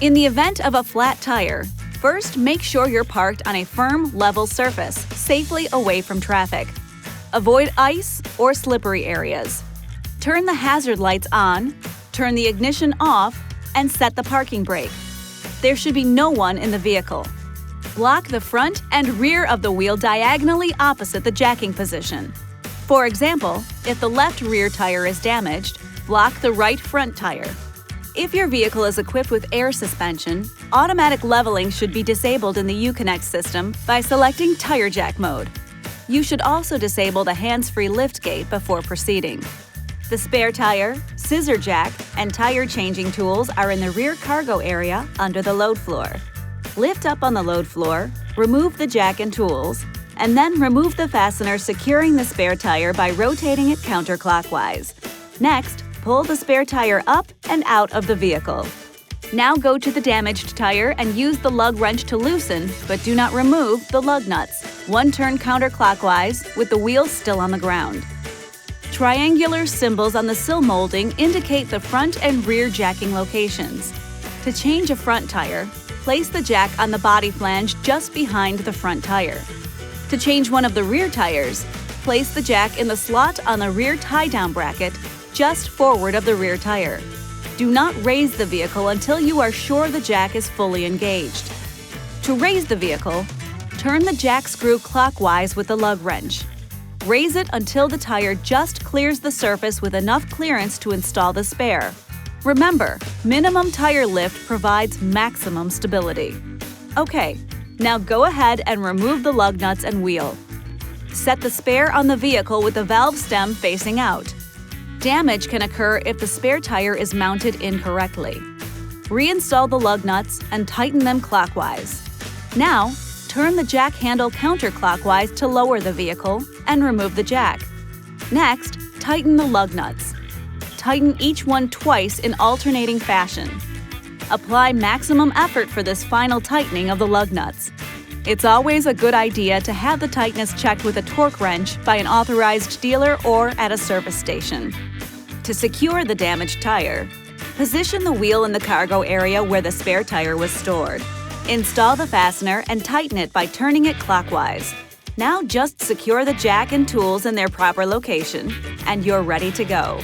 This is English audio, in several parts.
In the event of a flat tire, first make sure you're parked on a firm, level surface, safely away from traffic. Avoid ice or slippery areas. Turn the hazard lights on, turn the ignition off, and set the parking brake. There should be no one in the vehicle. Block the front and rear of the wheel diagonally opposite the jacking position. For example, if the left rear tire is damaged, block the right front tire. If your vehicle is equipped with air suspension, automatic leveling should be disabled in the Uconnect system by selecting Tire Jack mode. You should also disable the hands-free liftgate before proceeding. The spare tire, scissor jack, and tire changing tools are in the rear cargo area under the load floor. Lift up on the load floor, remove the jack and tools, and then remove the fastener securing the spare tire by rotating it counterclockwise. Next, pull the spare tire up and out of the vehicle. Now go to the damaged tire and use the lug wrench to loosen, but do not remove the lug nuts. One turn counterclockwise with the wheels still on the ground. Triangular symbols on the sill molding indicate the front and rear jacking locations. To change a front tire, place the jack on the body flange just behind the front tire. To change one of the rear tires, place the jack in the slot on the rear tie-down bracket just forward of the rear tire. Do not raise the vehicle until you are sure the jack is fully engaged. To raise the vehicle, turn the jack screw clockwise with the lug wrench. Raise it until the tire just clears the surface with enough clearance to install the spare. Remember, minimum tire lift provides maximum stability. Okay, now go ahead and remove the lug nuts and wheel. Set the spare on the vehicle with the valve stem facing out. Damage can occur if the spare tire is mounted incorrectly. Reinstall the lug nuts and tighten them clockwise. Now, turn the jack handle counterclockwise to lower the vehicle and remove the jack. Next, tighten the lug nuts. Tighten each one twice in alternating fashion. Apply maximum effort for this final tightening of the lug nuts. It's always a good idea to have the tightness checked with a torque wrench by an authorized dealer or at a service station. To secure the damaged tire, position the wheel in the cargo area where the spare tire was stored. Install the fastener and tighten it by turning it clockwise. Now just secure the jack and tools in their proper location, and you're ready to go.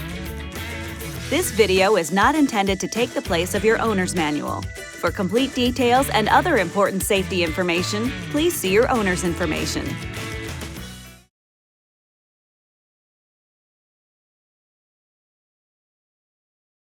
This video is not intended to take the place of your owner's manual. For complete details and other important safety information, please see your owner's information.